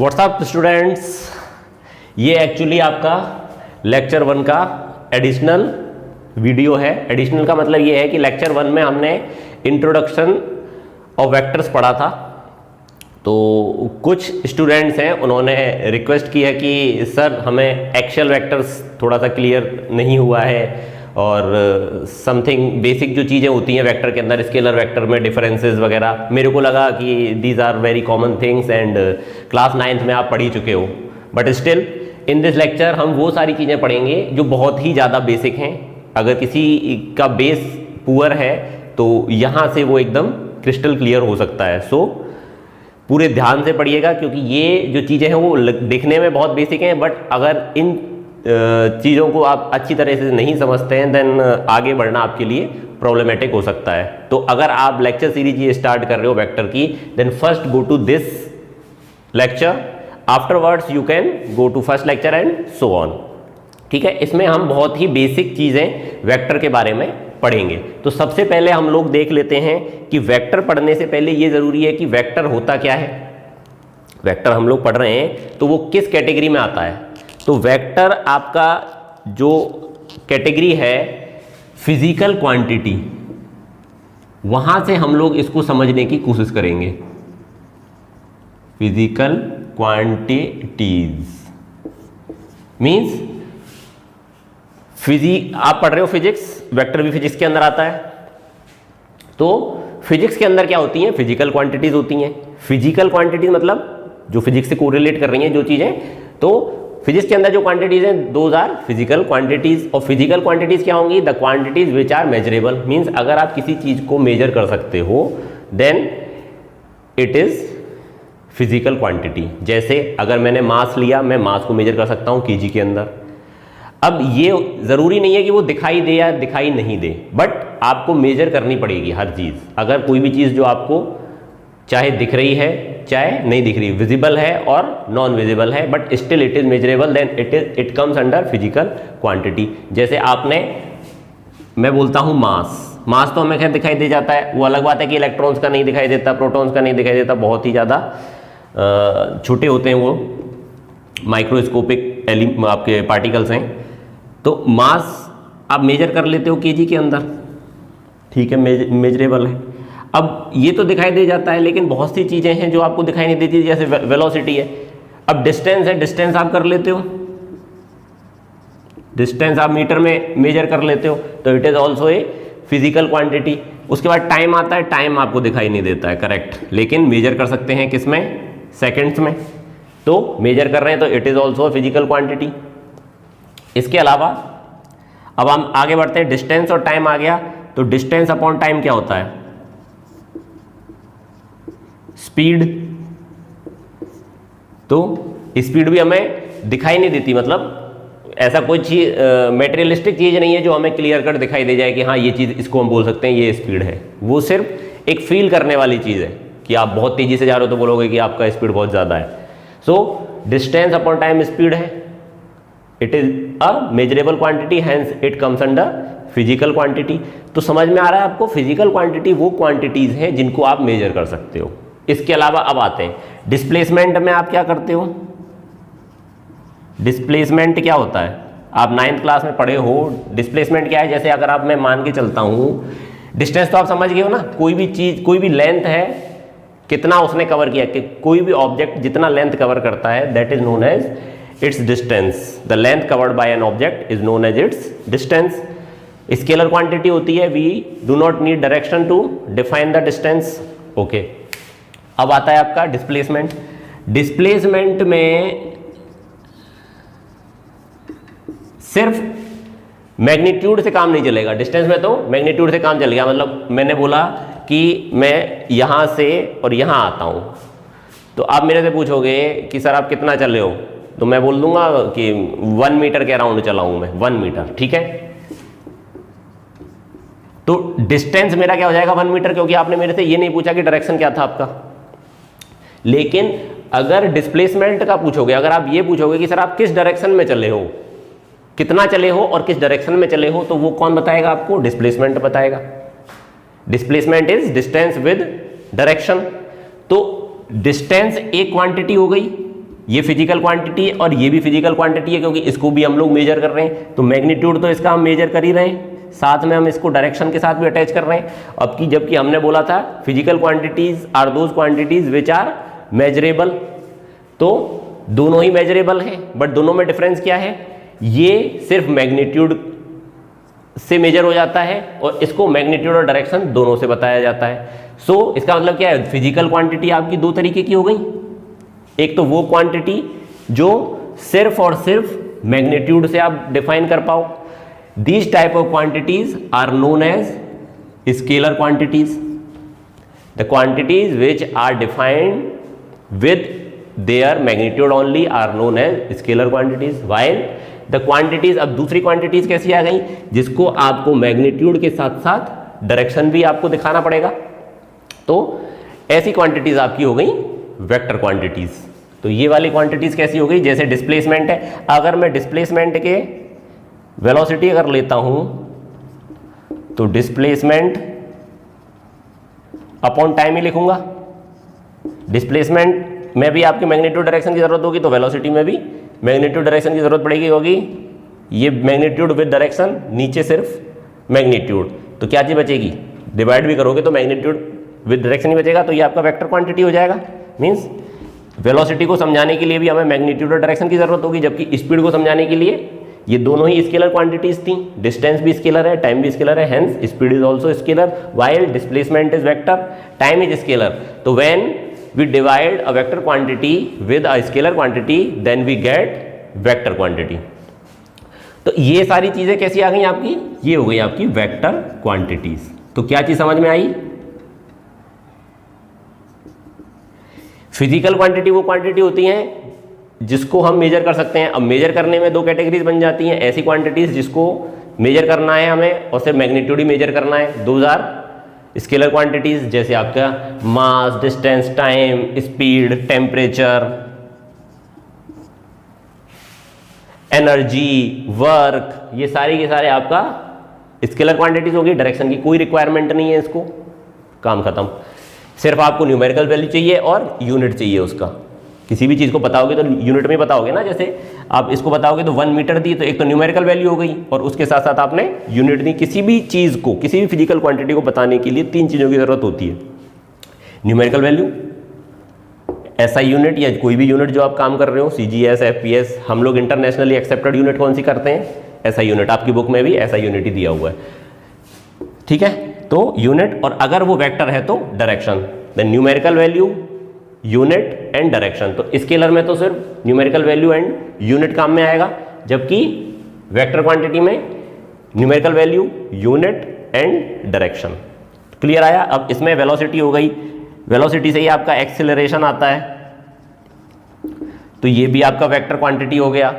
WhatsApp students, ये actually आपका lecture 1 का एडिशनल वीडियो है। एडिशनल का मतलब ये है कि लेक्चर 1 में हमने इंट्रोडक्शन ऑफ वेक्टर्स पढ़ा था। तो कुछ स्टूडेंट्स हैं, उन्होंने रिक्वेस्ट की है कि सर हमें एक्चुअल वेक्टर्स थोड़ा सा क्लियर नहीं हुआ है और समथिंग बेसिक जो चीज़ें होती हैं वेक्टर के अंदर, स्केलर वेक्टर में डिफरेंसेस वगैरह, मेरे को लगा कि these are very common things and class 9th में आप पढ़ ही चुके हो। But still in this lecture हम वो सारी चीज़ें पढ़ेंगे जो बहुत ही ज़्यादा बेसिक हैं। अगर किसी का बेस पुअर है तो यहाँ से वो एकदम क्रिस्टल क्लियर हो सकता है। सो पूरे ध्यान से पढ़िएगा, क्योंकि ये जो चीज़ें हैं वो दिखने में बहुत बेसिक हैं, बट अगर इन चीज़ों को आप अच्छी तरह से नहीं समझते हैं देन आगे बढ़ना आपके लिए प्रॉब्लमेटिक हो सकता है। तो अगर आप लेक्चर सीरीज ये स्टार्ट कर रहे हो वेक्टर की, then first go to this lecture, afterwards you can go to first lecture and so on. ठीक है, इसमें हम बहुत ही बेसिक चीज़ें वेक्टर के बारे में पढ़ेंगे। तो सबसे पहले हम लोग देख लेते हैं कि वेक्टर पढ़ने से पहले ये ज़रूरी है कि वेक्टर होता क्या है। वेक्टर हम लोग पढ़ रहे हैं तो वो किस कैटेगरी में आता है। तो वेक्टर आपका जो कैटेगरी है फिजिकल क्वांटिटी, वहां से हम लोग इसको समझने की कोशिश करेंगे। फिजिकल क्वांटिटीज मींस आप पढ़ रहे हो फिजिक्स, वेक्टर भी फिजिक्स के अंदर आता है। तो फिजिक्स के अंदर क्या होती हैं? फिजिकल क्वांटिटीज होती हैं। फिजिकल क्वांटिटीज मतलब जो फिजिक्स से कोरिलेट कर रही हैं जो चीजें, तो फिजिक्स के अंदर जो क्वांटिटीज हैं दोज आर फिजिकल क्वांटिटीज। और फिजिकल क्वांटिटीज क्या होंगी? The quantities which are measurable. Means अगर आप किसी चीज को मेजर कर सकते हो then it is physical quantity. जैसे अगर मैंने मास लिया, मैं मास को मेजर कर सकता हूं केजी के अंदर। अब ये जरूरी नहीं है कि वो दिखाई दे या दिखाई नहीं दे, बट आपको मेजर करनी पड़ेगी हर चीज। अगर कोई भी चीज जो आपको चाहे दिख रही है चाहे नहीं दिख रही, विजिबल है और नॉन विजिबल है, but still it is measurable, then it comes under physical quantity. जैसे मैं बोलता हूं मास तो हमें खैर दिखाई दे जाता है। वो अलग बात है कि इलेक्ट्रॉन्स का नहीं दिखाई देता, प्रोटॉन्स का नहीं दिखाई देता, बहुत ही ज़्यादा छोटे होते हैं वो, माइक्रोस्कोपिक आपके पार्टिकल्स हैं। तो मास आप मेजर कर लेते हो केजी के अंदर, ठीक है, मेजरेबल है। अब ये तो दिखाई दे जाता है, लेकिन बहुत सी चीज़ें हैं जो आपको दिखाई नहीं देती, जैसे वेलोसिटी है। अब डिस्टेंस है, डिस्टेंस आप कर लेते हो, डिस्टेंस आप मीटर में मेजर कर लेते हो, तो it is also a physical quantity. उसके बाद टाइम आता है, टाइम आपको दिखाई नहीं देता है, करेक्ट, लेकिन मेजर कर सकते हैं किसमें? सेकेंड्स में। तो मेजर कर रहे हैं तो it is also physical quantity. इसके अलावा अब हम आगे बढ़ते हैं, डिस्टेंस और टाइम आ गया, तो डिस्टेंस अपॉन टाइम क्या होता है? स्पीड। तो स्पीड भी हमें दिखाई नहीं देती, मतलब ऐसा कोई चीज मेटेरियलिस्टिक चीज नहीं है जो हमें क्लियर कट दिखाई दे जाए कि हाँ ये चीज, इसको हम बोल सकते हैं ये स्पीड है। वो सिर्फ एक फील करने वाली चीज है कि आप बहुत तेजी से जा रहे हो तो बोलोगे कि आपका स्पीड बहुत ज्यादा है। So distance upon time speed है, it is a measurable quantity, hence it comes under physical quantity. तो समझ में आ रहा है आपको, फिजिकल क्वांटिटी वो क्वांटिटीज हैं जिनको आप मेजर कर सकते हो। इसके अलावा अब आते हैं डिस्प्लेसमेंट में। आप क्या करते हो? डिस्प्लेसमेंट क्या होता है? आप 9th क्लास में पढ़े हो। डिस्प्लेसमेंट क्या है? जैसे अगर आप, मैं मान के चलता हूं, डिस्टेंस तो आप समझ गए हो ना, कोई भी चीज, कोई भी लेंथ है, कितना उसने कवर किया, कि कोई भी ऑब्जेक्ट जितना लेंथ कवर करता है that is known as its distance. The length covered by an object is known as its distance. Scalar quantity होती है, we do not need direction to define the distance. Okay, अब आता है आपका displacement. Displacement में सिर्फ magnitude से काम नहीं चलेगा। डिस्टेंस में तो मैग्नीट्यूड से काम चलेगा। मतलब मैंने बोला कि मैं यहां से और यहां आता हूं, तो आप मेरे से पूछोगे कि सर आप कितना चल रहे हो, तो मैं बोल दूंगा कि 1 मीटर के अराउंड चला हूं मैं, 1 मीटर, ठीक है। तो डिस्टेंस मेरा क्या हो जाएगा? 1 मीटर, क्योंकि आपने मेरे से ये नहीं पूछा कि डायरेक्शन क्या था आपका। लेकिन अगर डिस्प्लेसमेंट का पूछोगे, अगर आप ये पूछोगे कि सर आप किस डायरेक्शन में चले हो, कितना चले हो और किस डायरेक्शन में चले हो, तो वो कौन बताएगा आपको? डिस्प्लेसमेंट बताएगा। Displacement is distance with direction. तो डिस्टेंस एक क्वांटिटी हो गई, ये फिजिकल क्वांटिटी है और ये भी फिजिकल क्वांटिटी है, क्योंकि इसको भी हम लोग मेजर कर रहे हैं। तो मैग्नीट्यूड तो इसका हम मेजर कर ही रहे हैं, साथ में हम इसको डायरेक्शन के साथ भी अटैच कर रहे हैं। अब की जबकि हमने बोला था physical quantities are those quantities which are measurable, तो दोनों ही मेजरेबल है, बट दोनों में डिफरेंस क्या है, ये सिर्फ मैग्नीट्यूड से मेजर हो जाता है और इसको मैग्नीट्यूड और डायरेक्शन दोनों से बताया जाता है। सो इसका मतलब क्या है, फिजिकल क्वांटिटी आपकी दो तरीके की हो गई। एक तो वो क्वांटिटी जो सिर्फ और सिर्फ मैग्नीट्यूड से आप डिफाइन कर पाओ, these type of quantities are known as scalar quantities. The quantities which are defined with their magnitude only are known as scalar quantities, while the quantities, अब दूसरी quantities कैसी आ गई, जिसको आपको मैग्नीट्यूड के साथ साथ डायरेक्शन भी आपको दिखाना पड़ेगा, तो ऐसी क्वांटिटीज आपकी हो गई वेक्टर क्वांटिटीज। तो ये वाली क्वांटिटीज कैसी हो गई, जैसे डिस्प्लेसमेंट है, अगर मैं डिस्प्लेसमेंट के वेलोसिटी अगर लेता हूं तो डिस्प्लेसमेंट अपॉन टाइम ही लिखूंगा। डिस्प्लेसमेंट में भी आपकी मैग्नीट्यूड डायरेक्शन की जरूरत होगी, तो वेलोसिटी में भी मैग्नीट्यूड डायरेक्शन की जरूरत पड़ेगी होगी। ये मैग्नीट्यूड विद डायरेक्शन, नीचे सिर्फ मैग्नीट्यूड, तो क्या चीज बचेगी, डिवाइड भी करोगे तो मैग्नीट्यूड विद डायरेक्शन ही बचेगा, तो ये आपका वेक्टर क्वांटिटी हो जाएगा। मींस वेलोसिटी को समझाने के लिए भी हमें मैग्नीट्यूड और डायरेक्शन की जरूरत होगी, जबकि स्पीड को समझाने के लिए ये दोनों ही स्केलर क्वांटिटीज थी। डिस्टेंस भी स्केलर है, टाइम भी स्केलर है, hence speed is also scalar, while displacement is vector, time is scalar. तो when we divide a vector quantity with a scalar quantity then we get vector quantity। तो ये सारी चीजें कैसी आ गई आपकी, ये हो गई आपकी वेक्टर क्वांटिटीज। तो क्या चीज समझ में आई, फिजिकल क्वांटिटी वो क्वांटिटी होती हैं जिसको हम मेजर कर सकते हैं। अब मेजर करने में दो कैटेगरीज बन जाती हैं, ऐसी क्वांटिटीज जिसको मेजर करना है हमें और सिर्फ मैग्नीट्यूड ही मेजर करना है, 2000 स्केलर क्वांटिटीज, जैसे आपका mass, distance, time, speed, temperature, energy, work, ये सारी के सारे आपका स्केलर क्वांटिटीज होगी। डायरेक्शन की कोई रिक्वायरमेंट नहीं है, इसको काम खत्म। सिर्फ आपको न्यूमेरिकल वैल्यू चाहिए और यूनिट चाहिए उसका। किसी भी चीज़ को बताओगे तो यूनिट में बताओगे ना, जैसे आप इसको बताओगे तो 1 मीटर दी, तो एक तो न्यूमेरिकल वैल्यू हो गई और उसके साथ साथ आपने यूनिट दी। किसी भी चीज़ को, किसी भी फिजिकल क्वांटिटी को बताने के लिए 3 चीज़ों की जरूरत होती है, न्यूमेरिकल वैल्यू, एसआई यूनिट या कोई भी यूनिट जो आप काम कर रहे हो, सीजीएस, एफपीएस, हम लोग इंटरनेशनली एक्सेप्टेड यूनिट कौन सी करते हैं, एसआई यूनिट। आपकी बुक में भी एसआई यूनिट ही दिया हुआ है, ठीक है। तो यूनिट, और अगर वो वेक्टर है तो direction, then numerical value, unit and direction. तो स्केलर में तो सिर्फ न्यूमेरिकल वैल्यू एंड यूनिट काम में आएगा, जबकि वेक्टर क्वांटिटी में numerical value, unit and direction. Clear आया। अब इसमें वेलोसिटी हो गई, वेलोसिटी से ही आपका एक्सेलरेशन आता है, तो ये भी आपका वेक्टर क्वांटिटी हो गया।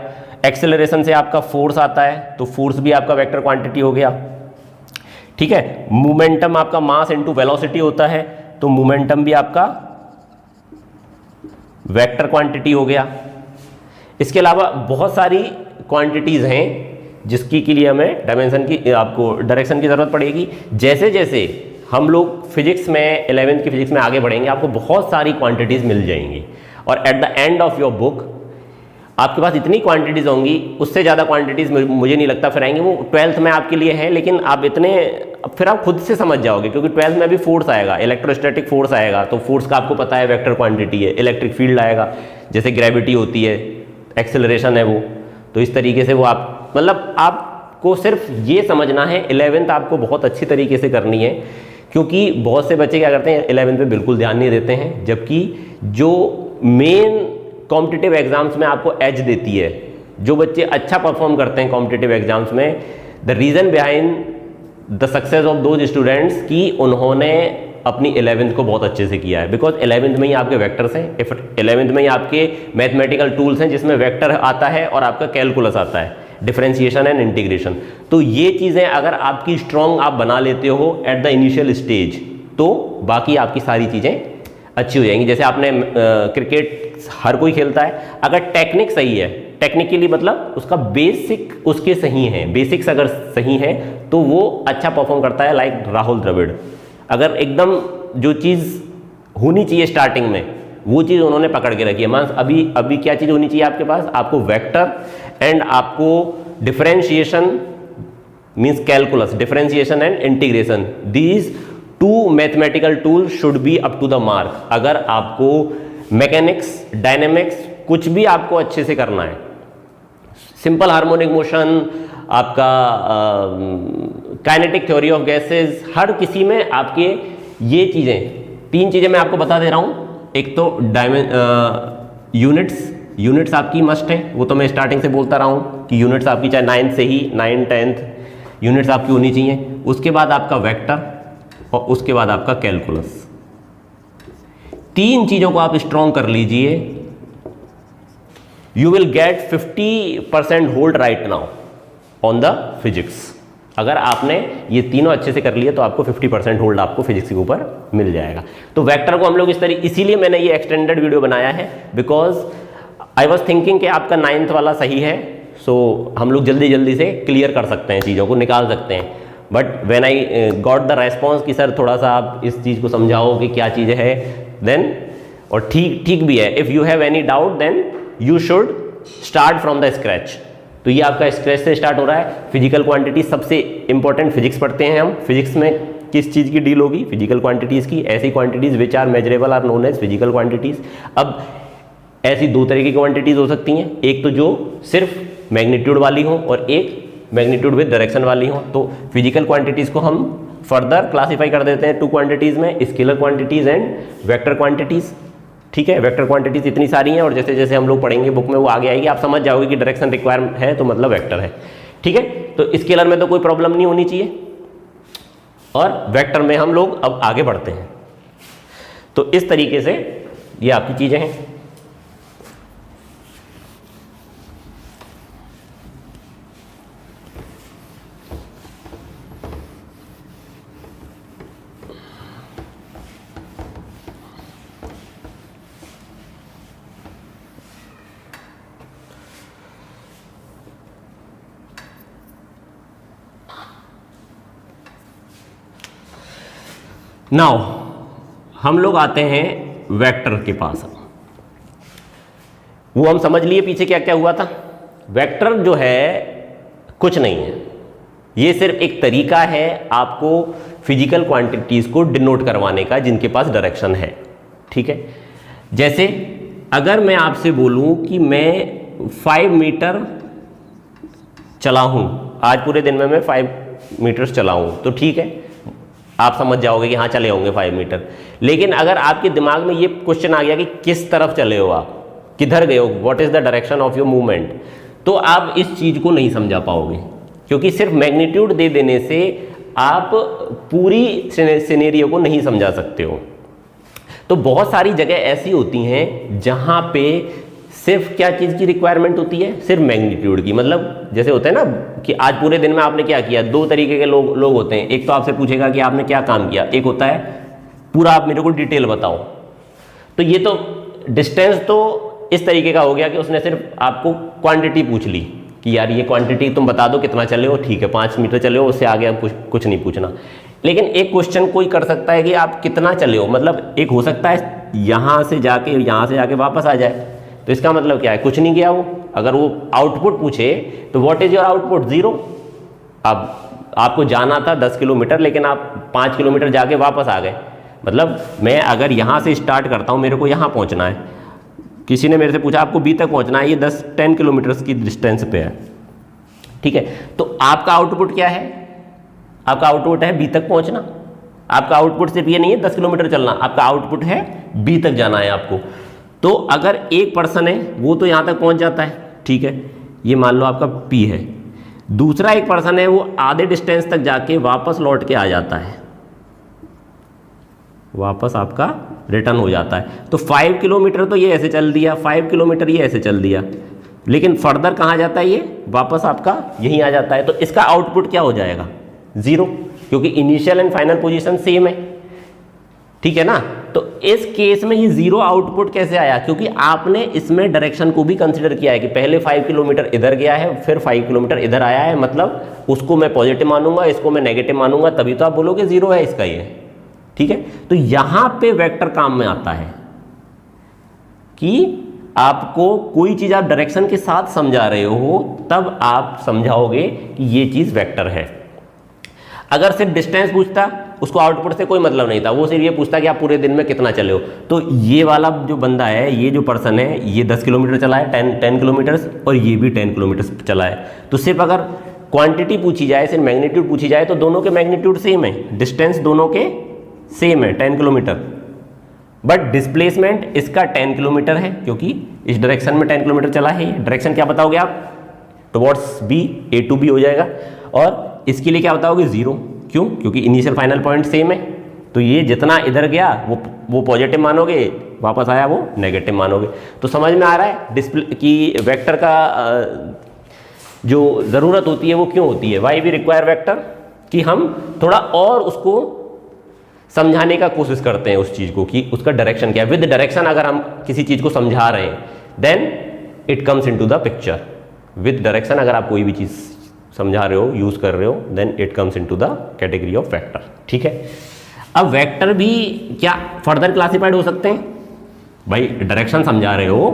एक्सेलरेशन से आपका फोर्स आता है, तो फोर्स भी आपका वेक्टर क्वांटिटी हो गया, ठीक है। मोमेंटम आपका मास इनटू वेलोसिटी होता है, तो मोमेंटम भी आपका वेक्टर क्वांटिटी हो गया। इसके अलावा बहुत सारी क्वांटिटीज हैं जिसकी के लिए हमें डायमेंशन की, आपको डायरेक्शन की जरूरत पड़ेगी। जैसे जैसे हम लोग फिजिक्स में 11th की फिजिक्स में आगे बढ़ेंगे, आपको बहुत सारी क्वांटिटीज मिल जाएंगी और at the end of your book आपके पास इतनी क्वांटिटीज होंगी, उससे ज़्यादा क्वांटिटीज मुझे नहीं लगता फिर आएंगे। वो 12th में आपके लिए है, लेकिन आप इतने फिर आप खुद से समझ जाओगे, क्योंकि 12th में भी फोर्स आएगा, इलेक्ट्रोस्टैटिक फोर्स आएगा, तो फोर्स का आपको पता है वेक्टर क्वांटिटी है। इलेक्ट्रिक फील्ड आएगा, जैसे ग्रेविटी होती है, एक्सेलरेशन है वो, तो इस तरीके से वो आप, मतलब आपको सिर्फ ये समझना है। 11th आपको बहुत अच्छी तरीके से करनी है, क्योंकि बहुत से बच्चे क्या करते हैं 11th में बिल्कुल ध्यान नहीं देते हैं, जबकि जो मेन कॉम्पिटिटिव एग्जाम्स में आपको एज देती है, जो बच्चे अच्छा परफॉर्म करते हैं कॉम्पिटिटिव एग्जाम्स में, the reason behind the success of those students कि उन्होंने अपनी 11th को बहुत अच्छे से किया है, बिकॉज 11th में ही आपके वेक्टर्स हैं, 11th में ही आपके मैथमेटिकल टूल्स हैं जिसमें वेक्टर आता है और आपका कैलकुलस आता है, डिफरेंशिएशन एंड इंटीग्रेशन। तो ये चीज़ें अगर आपकी स्ट्रॉन्ग आप बना लेते हो एट द इनिशियल स्टेज, तो बाकी आपकी सारी चीज़ें अच्छी हो जाएंगी। जैसे आपने क्रिकेट हर कोई खेलता है, अगर टेक्निक सही है, टेक्निकली मतलब उसका बेसिक उसके सही है, बेसिक्स अगर सही है तो वो अच्छा परफॉर्म करता है, लाइक राहुल द्रविड़। अगर एकदम जो चीज़ होनी चाहिए स्टार्टिंग में वो चीज़ उन्होंने पकड़ के रखी है। मान अभी क्या चीज़ होनी चाहिए आपके पास, आपको वेक्टर एंड आपको differentiation means calculus, differentiation and integration, these two mathematical tool should be up to the mark. अगर आपको मैकेनिक्स, डायनेमिक्स कुछ भी आपको अच्छे से करना है, सिंपल हार्मोनिक मोशन, आपका काइनेटिक थ्योरी ऑफ गैसेस, हर किसी में आपके ये चीज़ें, 3 चीज़ें मैं आपको बता दे रहा हूँ। एक तो यूनिट्स आपकी मस्ट है, वो तो मैं स्टार्टिंग से बोलता रहा हूँ कि यूनिट्स आपकी चाहे 9th से ही 9th 10th यूनिट्स आपकी होनी चाहिए। उसके बाद आपका वेक्टर और उसके बाद आपका कैलकुलस। 3 चीज़ों को आप स्ट्रॉन्ग कर लीजिए, you will get 50% hold right now on the physics. अगर आपने ये तीनों अच्छे से कर लिए तो आपको 50% होल्ड आपको फिजिक्स के ऊपर मिल जाएगा। तो वेक्टर को हम लोग इसीलिए मैंने ये एक्सटेंडेड वीडियो बनाया है, बिकॉज आई वॉज थिंकिंग कि आपका 9th वाला सही है, सो हम लोग जल्दी जल्दी से क्लियर कर सकते हैं, चीज़ों को निकाल सकते हैं। But when I got the response कि सर थोड़ा सा आप इस चीज़ को समझाओ कि क्या चीज़ है, देन और ठीक भी है, if you have any doubt then you should start from the scratch. तो ये आपका स्क्रैच से स्टार्ट हो रहा है। फिजिकल क्वांटिटी सबसे इंपॉर्टेंट, फिजिक्स पढ़ते हैं हम, फिजिक्स में किस चीज़ की डील होगी, फिजिकल क्वांटिटीज़ की। ऐसी क्वांटिटीज़ which are measurable are known as physical quantities. अब ऐसी 2 तरह की क्वांटिटीज़ हो सकती हैं, एक तो जो सिर्फ मैग्नीट्यूड वाली हो और एक मैग्नीट्यूड विद डायरेक्शन वाली हो। तो फिजिकल क्वांटिटीज़ को हम फर्दर क्लासीफाई कर देते हैं 2 क्वांटिटीज़ में, scalar quantities and vector quantities. ठीक है, वेक्टर क्वांटिटीज इतनी सारी हैं और जैसे जैसे हम लोग पढ़ेंगे बुक में वो आगे आएगी, आप समझ जाओगे कि डायरेक्शन रिक्वायरमेंट है तो मतलब वेक्टर है। ठीक है, तो स्केलर में तो कोई प्रॉब्लम नहीं होनी चाहिए और वेक्टर में हम लोग अब आगे बढ़ते हैं। तो इस तरीके से ये आपकी चीज़ें हैं। नाउ हम लोग आते हैं वेक्टर के पास। वो हम समझ लिए पीछे क्या क्या हुआ था। वेक्टर जो है कुछ नहीं है, ये सिर्फ एक तरीका है आपको फिजिकल क्वांटिटीज को डिनोट करवाने का जिनके पास डायरेक्शन है। ठीक है, जैसे अगर मैं आपसे बोलूं कि मैं 5 मीटर चला हूं, आज पूरे दिन में मैं 5 मीटर चला हूं, तो ठीक है, आप समझ जाओगे कि हाँ चले होंगे 5 मीटर। लेकिन अगर आपके दिमाग में ये क्वेश्चन आ गया कि किस तरफ चले हो आप, किधर गए हो, what is the direction of your movement, तो आप इस चीज को नहीं समझा पाओगे, क्योंकि सिर्फ मैग्नीट्यूड दे देने से आप पूरी सिनेरियो को नहीं समझा सकते हो। तो बहुत सारी जगह ऐसी होती हैं जहां पे सिर्फ क्या चीज़ की रिक्वायरमेंट होती है, सिर्फ मैग्नीट्यूड की। मतलब जैसे होता है ना कि आज पूरे दिन में आपने क्या किया, 2 तरीके के लोग होते हैं। एक तो आपसे पूछेगा कि आपने क्या काम किया, एक होता है पूरा आप मेरे को डिटेल बताओ। तो ये तो डिस्टेंस तो इस तरीके का हो गया कि उसने सिर्फ आपको क्वांटिटी पूछ ली कि यार ये क्वांटिटी तुम बता दो कितना चले हो, ठीक है 5 मीटर चले हो, उससे आगे आप कुछ नहीं पूछना। लेकिन एक क्वेश्चन कोई कर सकता है कि आप कितना चले हो, मतलब एक हो सकता है यहाँ से जाके वापस आ जाए, तो इसका मतलब क्या है, कुछ नहीं किया वो। अगर वो आउटपुट पूछे तो व्हाट इज योर आउटपुट, 0। अब आपको जाना था 10 किलोमीटर, लेकिन आप 5 किलोमीटर जाके वापस आ गए। मतलब मैं अगर यहाँ से स्टार्ट करता हूँ, मेरे को यहाँ पहुँचना है, किसी ने मेरे से पूछा आपको बी तक पहुँचना है, ये 10 किलोमीटर की डिस्टेंस पे है। ठीक है, तो आपका आउटपुट क्या है, आपका आउटपुट है बी तक पहुँचना। आपका आउटपुट सिर्फ ये नहीं है 10 किलोमीटर चलना, आपका आउटपुट है बी तक जाना है आपको। तो अगर एक पर्सन है वो तो यहाँ तक पहुँच जाता है, ठीक है, ये मान लो आपका P है। दूसरा एक पर्सन है वो आधे डिस्टेंस तक जाके वापस लौट के आ जाता है, वापस आपका रिटर्न हो जाता है। तो 5 किलोमीटर तो ये ऐसे चल दिया, 5 किलोमीटर ये ऐसे चल दिया, लेकिन फर्दर कहाँ जाता है, ये वापस आपका यहीं आ जाता है। तो इसका आउटपुट क्या हो जाएगा, 0, क्योंकि initial and final position same है। ठीक है ना, तो इस केस में ये 0 आउटपुट कैसे आया, क्योंकि आपने इसमें डायरेक्शन को भी कंसीडर किया है कि पहले 5 किलोमीटर इधर गया है, फिर 5 किलोमीटर इधर आया है, मतलब उसको मैं पॉजिटिव मानूंगा, इसको मैं नेगेटिव मानूंगा, तभी तो आप बोलोगे 0 है इसका ये। ठीक है, तो यहां पे वेक्टर काम में आता है। कि आपको कोई चीज़ आप डायरेक्शन के साथ समझा रहे हो तब आप समझाओगे कि ये चीज़ वेक्टर है। अगर सिर्फ डिस्टेंस पूछता, उसको आउटपुट से कोई मतलब नहीं था, वो सिर्फ ये पूछता कि आप पूरे दिन में कितना चले हो, तो ये वाला जो बंदा है, ये जो पर्सन है, ये 10 किलोमीटर चला है, 10 किलोमीटर्स, और ये भी 10 किलोमीटर चला है। तो सिर्फ अगर क्वांटिटी पूछी जाए, सिर्फ मैग्नीट्यूड पूछी जाए, तो दोनों के मैग्नीट्यूड सेम है, डिस्टेंस दोनों के सेम है 10 किलोमीटर, बट डिस्प्लेसमेंट इसका 10 किलोमीटर है क्योंकि इस डायरेक्शन में 10 किलोमीटर चला है। डायरेक्शन क्या बताओगे आप? Towards B, A to B हो जाएगा। और इसके लिए क्या बताओगे? 0। क्यों? क्योंकि इनिशियल फाइनल पॉइंट सेम है, तो ये जितना इधर गया वो पॉजिटिव मानोगे, वापस आया वो नेगेटिव मानोगे। तो समझ में आ रहा है डिस्प्ले की वेक्टर का जो ज़रूरत होती है वो क्यों होती है, वाई वी रिक्वायर वेक्टर, कि हम थोड़ा और उसको समझाने का कोशिश करते हैं उस चीज़ को कि उसका डायरेक्शन क्या है। विद डायरेक्शन अगर हम किसी चीज़ को समझा रहे हैं then it comes into the picture. With direction अगर आप कोई भी चीज़ समझा रहे हो, यूज़ कर रहे हो, then it comes into the category of vector. ठीक है, अब वेक्टर भी क्या फर्दर क्लासिफाइड हो सकते हैं? भाई डायरेक्शन समझा रहे हो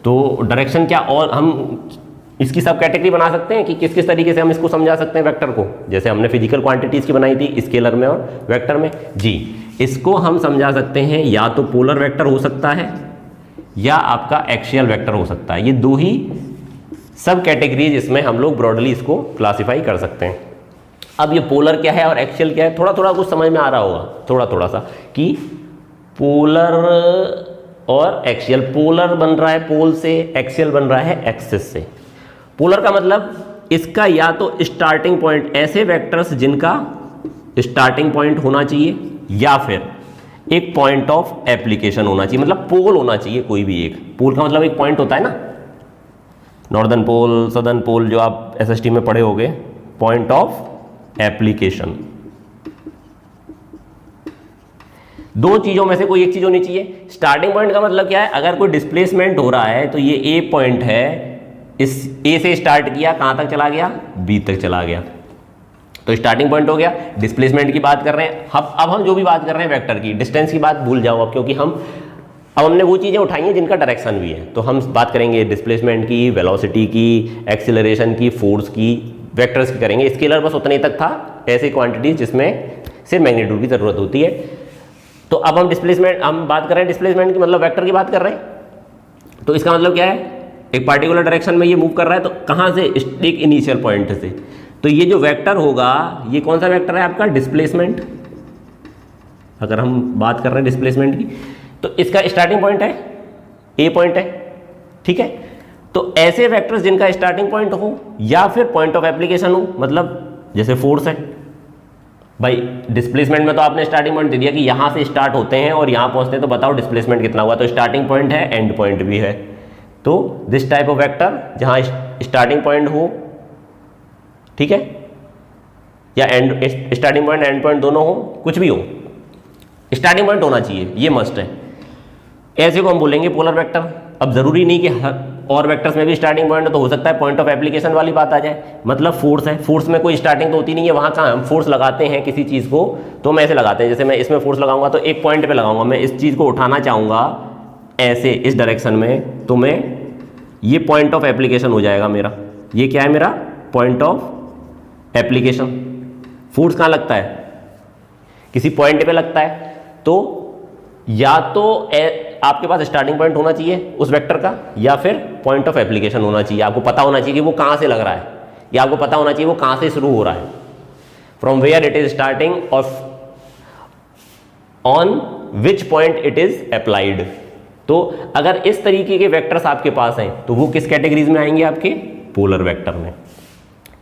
तो डायरेक्शन क्या और हम इसकी सब कैटेगरी बना सकते हैं कि किस किस तरीके से हम इसको समझा सकते हैं वेक्टर को, जैसे हमने फिजिकल क्वांटिटीज़ की बनाई थी स्केलर में और वेक्टर में। जी, इसको हम समझा सकते हैं या तो पोलर वेक्टर हो सकता है या आपका एक्सियल वेक्टर हो सकता है। ये दो ही सब कैटेगरीज इसमें हम लोग ब्रॉडली इसको क्लासीफाई कर सकते हैं। अब ये पोलर क्या है और एक्सियल क्या है, थोड़ा थोड़ा कुछ समझ में आ रहा होगा, थोड़ा थोड़ा सा, कि पोलर और एक्सियल, पोलर बन रहा है पोल से, एक्सियल बन रहा है एक्सिस से। पोलर का मतलब इसका या तो स्टार्टिंग पॉइंट, ऐसे वेक्टर्स जिनका स्टार्टिंग पॉइंट होना चाहिए, या फिर एक पॉइंट ऑफ एप्लीकेशन होना चाहिए, मतलब पोल होना चाहिए कोई भी एक। पोल का मतलब एक पॉइंट होता है ना, नॉर्दर्न पोल, सदर्न पोल, जो आप एसएसटी में पढ़े होंगे, पॉइंट ऑफ एप्लीकेशन। दो चीजों में से कोई एक चीज होनी चाहिए। स्टार्टिंग पॉइंट का मतलब क्या है, अगर कोई डिस्प्लेसमेंट हो रहा है तो ये ए पॉइंट है, इस ए से स्टार्ट किया, कहां तक चला गया? बी तक चला गया, तो स्टार्टिंग पॉइंट हो गया। डिस्प्लेसमेंट की बात कर रहे हैं अब हम जो भी बात कर रहे हैं वेक्टर की, डिस्टेंस की बात भूल जाओ अब, क्योंकि अब हमने वो चीज़ें उठाई हैं जिनका डायरेक्शन भी है। तो हम बात करेंगे डिस्प्लेसमेंट की, वेलोसिटी की, एक्सीलरेशन की, फोर्स की, वेक्टर्स की करेंगे। स्केलर बस उतने तक था, ऐसी क्वांटिटीज जिसमें सिर्फ मैग्नीट्यूड की ज़रूरत होती है। तो अब हम बात कर रहे हैं डिस्प्लेसमेंट की, मतलब वेक्टर की बात कर रहे हैं। तो इसका मतलब क्या है, एक पार्टिकुलर डायरेक्शन में ये मूव कर रहा है, तो कहाँ से? एक इनिशियल पॉइंट से। तो ये जो वेक्टर होगा, ये कौन सा वेक्टर है आपका? डिस्प्लेसमेंट। अगर हम बात कर रहे हैं डिस्प्लेसमेंट की, तो इसका स्टार्टिंग पॉइंट है, ए पॉइंट है, ठीक है। तो ऐसे वेक्टर्स जिनका स्टार्टिंग पॉइंट हो या फिर पॉइंट ऑफ एप्लीकेशन हो, मतलब जैसे फोर्स है, भाई डिस्प्लेसमेंट में तो आपने स्टार्टिंग पॉइंट दे दिया कि यहां से स्टार्ट होते हैं और यहां पहुंचते हैं, तो बताओ डिस्प्लेसमेंट कितना हुआ? तो स्टार्टिंग पॉइंट है, एंड पॉइंट भी है। तो दिस टाइप ऑफ वेक्टर जहां स्टार्टिंग पॉइंट हो, ठीक है, या and, starting point and point दोनों हो, कुछ भी हो, स्टार्टिंग पॉइंट होना चाहिए, ये मस्ट है। ऐसे को हम बोलेंगे पोलर वेक्टर। अब जरूरी नहीं कि हर और वेक्टर्स में भी स्टार्टिंग पॉइंट, तो हो सकता है पॉइंट ऑफ एप्लीकेशन वाली बात आ जाए। मतलब फोर्स है, फोर्स में कोई स्टार्टिंग तो होती नहीं है, वहां कहाँ हम फोर्स लगाते हैं किसी चीज़ को, तो हम ऐसे लगाते हैं, जैसे मैं इसमें फोर्स लगाऊंगा तो एक पॉइंट पे लगाऊंगा, मैं इस चीज़ को उठाना चाहूँगा ऐसे इस डायरेक्शन में, तो मैं ये पॉइंट ऑफ एप्लीकेशन हो जाएगा मेरा। ये क्या है मेरा? Point of application. फोर्स कहाँ लगता है? किसी पॉइंट पे लगता है। तो या तो आपके पास स्टार्टिंग पॉइंट होना चाहिए उस वेक्टर का, या फिर पॉइंट ऑफ एप्लीकेशन होना चाहिए। आपको पता होना चाहिए कि वो कहाँ से लग रहा है, या आपको पता होना चाहिए वो कहाँ से शुरू हो रहा है, from where it is starting और on which point it is applied. तो अगर इस तरीके के वेक्टर्स आपके पास हैं तो वो किस कैटेगरीज में आएंगे? आपके पोलर वेक्टर में,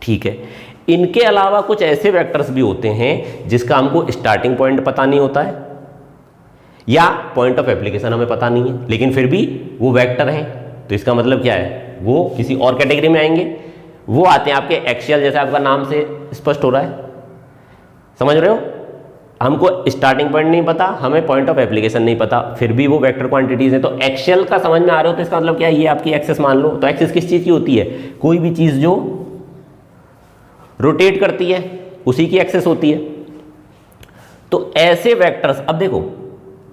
ठीक है। इनके अलावा कुछ ऐसे वेक्टर्स भी होते हैं जिसका हमको स्टार्टिंग पॉइंट पता नहीं होता है या पॉइंट ऑफ एप्लीकेशन हमें पता नहीं है, लेकिन फिर भी वो वेक्टर हैं। तो इसका मतलब क्या है? वो किसी और कैटेगरी में आएंगे। वो आते हैं आपके एक्सियल, जैसे आपका नाम से स्पष्ट हो रहा है, समझ रहे हो। हमको स्टार्टिंग पॉइंट नहीं पता, हमें पॉइंट ऑफ एप्लीकेशन नहीं पता, फिर भी वो वेक्टर क्वांटिटीज है। तो एक्सियल का समझ में आ रहे हो, तो इसका मतलब क्या है? ये आपकी एक्सिस मान लो। तो एक्सिस किस चीज़ की होती है? कोई भी चीज़ जो रोटेट करती है उसी की एक्सिस होती है। तो ऐसे वेक्टर्स, अब देखो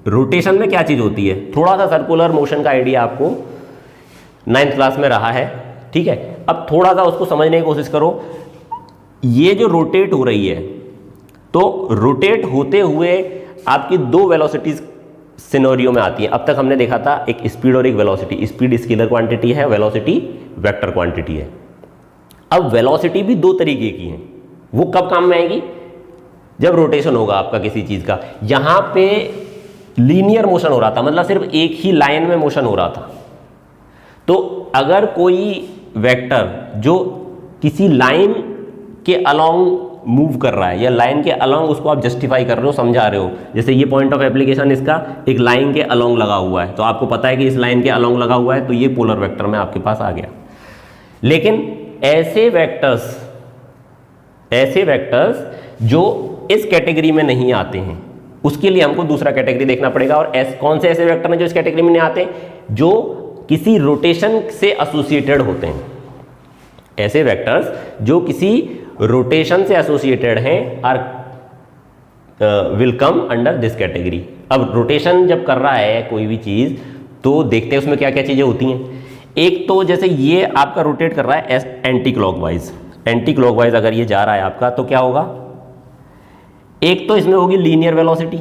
रोटेशन में क्या चीज होती है, थोड़ा सा सर्कुलर मोशन का आइडिया आपको 9th क्लास में रहा है, ठीक है। अब थोड़ा सा उसको समझने की कोशिश करो। ये जो रोटेट हो रही है, तो रोटेट होते हुए आपकी दो वेलोसिटीज सिनेरियो में आती है। अब तक हमने देखा था एक स्पीड और एक वेलोसिटी। स्पीड स्केलर क्वांटिटी है, वेलोसिटी वेक्टर क्वांटिटी है। अब वेलोसिटी भी दो तरीके की है। वो कब काम में आएगी, जब रोटेशन होगा आपका किसी चीज का। यहां पे लीनियर मोशन हो रहा था, मतलब सिर्फ एक ही लाइन में मोशन हो रहा था। तो अगर कोई वेक्टर जो किसी लाइन के अलोंग मूव कर रहा है, या लाइन के अलोंग उसको आप जस्टिफाई कर रहे हो, समझा रहे हो, जैसे ये पॉइंट ऑफ एप्लीकेशन इसका एक लाइन के अलोंग लगा हुआ है, तो आपको पता है कि इस लाइन के अलोंग लगा हुआ है, तो ये पोलर वेक्टर में आपके पास आ गया। लेकिन ऐसे वेक्टर्स जो इस कैटेगरी में नहीं आते हैं, उसके लिए हमको दूसरा कैटेगरी देखना पड़ेगा। और कौन से ऐसे वेक्टर हैं जो इस कैटेगरी में नहीं आते, जो किसी रोटेशन से एसोसिएटेड होते हैं। ऐसे वेक्टर्स जो किसी रोटेशन से एसोसिएटेड हैं are will come under this category. अब रोटेशन जब कर रहा है कोई भी चीज, तो देखते हैं उसमें क्या क्या चीजें होती हैं। एक तो जैसे ये आपका रोटेट कर रहा है एंटी क्लॉकवाइज अगर ये जा रहा है आपका, तो क्या होगा, एक तो इसमें होगी लीनियर वेलोसिटी।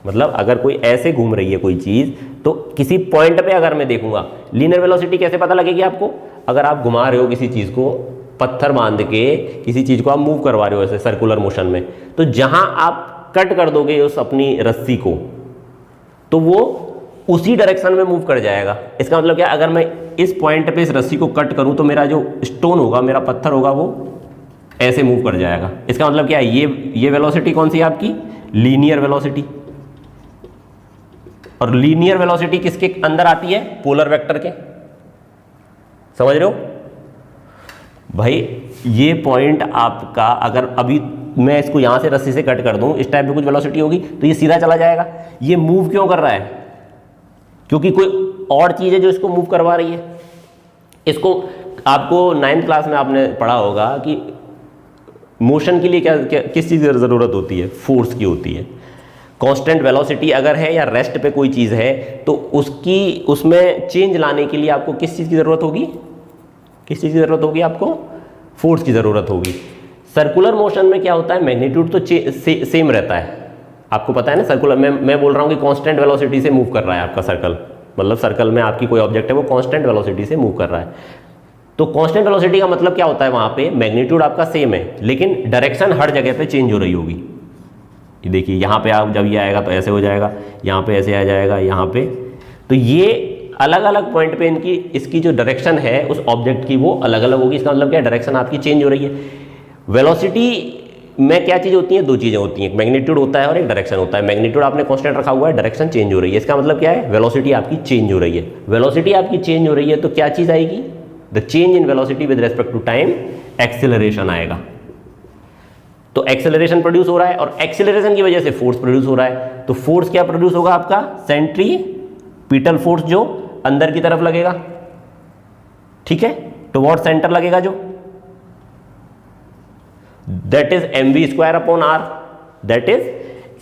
मतलब अगर कोई ऐसे घूम रही है कोई चीज, तो किसी पॉइंट पे अगर मैं देखूंगा, लीनियर वेलोसिटी कैसे पता लगेगी आपको, अगर आप घुमा रहे हो किसी चीज को, पत्थर बांध के किसी चीज को आप मूव करवा रहे हो ऐसे सर्कुलर मोशन में, तो जहां आप कट कर दोगे उस अपनी रस्सी को, तो वो उसी डायरेक्शन में मूव कर जाएगा। इसका मतलब क्या, अगर मैं इस पॉइंट पे इस रस्सी को कट करूं, तो मेरा जो स्टोन होगा, मेरा पत्थर होगा, वो ऐसे मूव कर जाएगा। इसका मतलब क्या है, ये वेलोसिटी कौन सी है आपकी, लीनियर वेलोसिटी। और लीनियर वेलोसिटी किसके अंदर आती है, पोलर वेक्टर के। समझ रहे हो भाई, ये पॉइंट आपका, अगर अभी मैं इसको यहां से रस्सी से कट कर दूं, इस टाइप में कुछ वेलोसिटी होगी, तो ये सीधा चला जाएगा। ये मूव क्यों कर रहा है, क्योंकि कोई और चीज है जो इसको मूव करवा रही है। इसको आपको 9th क्लास में आपने पढ़ा होगा कि मोशन के लिए किस चीज की जरूरत होती है, फोर्स की होती है। कांस्टेंट वेलोसिटी अगर है या रेस्ट पे कोई चीज है, तो उसमें चेंज लाने के लिए आपको किस चीज की जरूरत होगी, आपको फोर्स की जरूरत होगी। सर्कुलर मोशन में क्या होता है, मैग्नीट्यूड तो सेम रहता है, आपको पता है ना। सर्कुलर मैं बोल रहा हूं कि कांस्टेंट वेलोसिटी से मूव कर रहा है आपका सर्कल, मतलब सर्कल में आपकी कोई ऑब्जेक्ट है वो कांस्टेंट वेलोसिटी से मूव कर रहा है। तो कांस्टेंट वेलोसिटी का मतलब क्या होता है, वहां पे मैग्नीट्यूड आपका सेम है, लेकिन डायरेक्शन हर जगह पे चेंज हो रही होगी। ये देखिए, यहाँ पे आप जब ये आएगा तो ऐसे हो जाएगा, यहाँ पे ऐसे आ जाएगा, यहाँ पे। तो ये अलग अलग पॉइंट पे इसकी जो डायरेक्शन है उस ऑब्जेक्ट की, वो अलग अलग होगी। इसका मतलब क्या, डायरेक्शन आपकी चेंज हो रही है। वेलोसिटी में क्या चीज़ होती है, दो चीज़ें होती हैं, एक मैग्नीट्यूड होता है और एक डायरेक्शन होता है। मैग्नीट्यूड आपने कांस्टेंट रखा हुआ है, डायरेक्शन चेंज हो रही है। इसका मतलब क्या है, वेलोसिटी आपकी चेंज हो रही है। वेलोसिटी आपकी चेंज हो रही है तो क्या चीज़ आएगी, the change in velocity with respect to time, acceleration आएगा। तो एक्सेलरेशन प्रोड्यूस हो रहा है, और एक्सेलरेशन की वजह से फोर्स प्रोड्यूस हो रहा है। तो फोर्स क्या प्रोड्यूस होगा आपका, सेंट्रीपिटल फोर्स, जो अंदर की तरफ लगेगा, ठीक है, टुवर्ड सेंटर लगेगा, जो that is mv² upon R, that is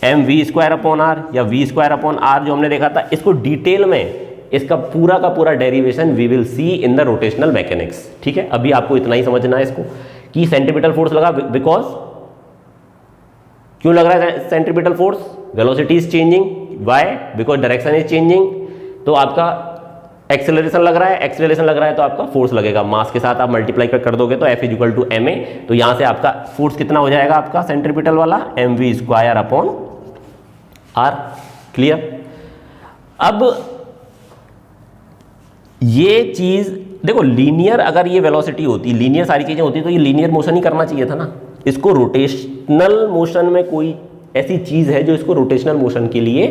mv² upon R, या v² अपॉन आर जो हमने देखा था। इसको डिटेल में, इसका पूरा का पूरा derivation we will see in the rotational mechanics, ठीक है। अभी आपको इतना ही समझना है इसको, कि सेंट्रीपिटल फोर्स लगा, बिकॉज क्यों लग रहा है centripetal force, velocity is changing, why, because direction is changing. तो आपका एक्सेलरेशन लग रहा है, एक्सेलरेशन लग रहा है तो आपका फोर्स लगेगा, मास के साथ आप मल्टीप्लाई कर दोगे तो F = ma। तो यहां से आपका फोर्स कितना हो जाएगा आपका सेंट्रीपिटल वाला, mv² अपॉन आर। क्लियर। अब ये चीज देखो, लीनियर अगर ये वेलोसिटी होती, लीनियर सारी चीजें होती, तो ये लीनियर मोशन ही करना चाहिए था ना। इसको रोटेशनल मोशन में कोई ऐसी चीज है जो इसको रोटेशनल मोशन के लिए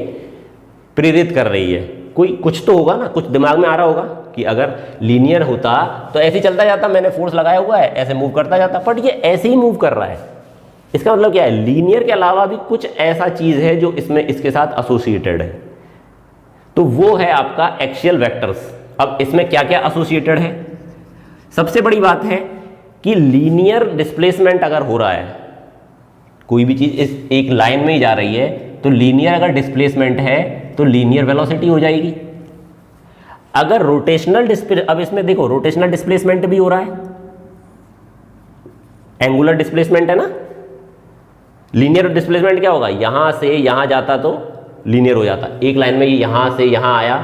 प्रेरित कर रही है। कोई कुछ तो होगा ना, कुछ दिमाग में आ रहा होगा कि अगर लीनियर होता तो ऐसे ही चलता जाता, मैंने फोर्स लगाया हुआ है, ऐसे मूव करता जाता, बट ये ऐसे ही मूव कर रहा है। इसका मतलब क्या है, लीनियर के अलावा भी कुछ ऐसा चीज है जो इसमें इसके साथ एसोसिएटेड है, तो वो है आपका एक्सियल वेक्टर्स। अब इसमें क्या क्या एसोसिएटेड है, सबसे बड़ी बात है कि लीनियर डिस्प्लेसमेंट अगर हो रहा है, कोई भी चीज इस एक लाइन में ही जा रही है, तो लीनियर अगर डिस्प्लेसमेंट है तो लीनियर वेलोसिटी हो जाएगी। अगर रोटेशनल अब इसमें देखो रोटेशनल डिस्प्लेसमेंट भी हो रहा है, एंगुलर डिस्प्लेसमेंट है ना। लीनियर डिस्प्लेसमेंट क्या होगा, यहां से यहां जाता तो लीनियर हो जाता, एक लाइन में ये यहां से यहां आया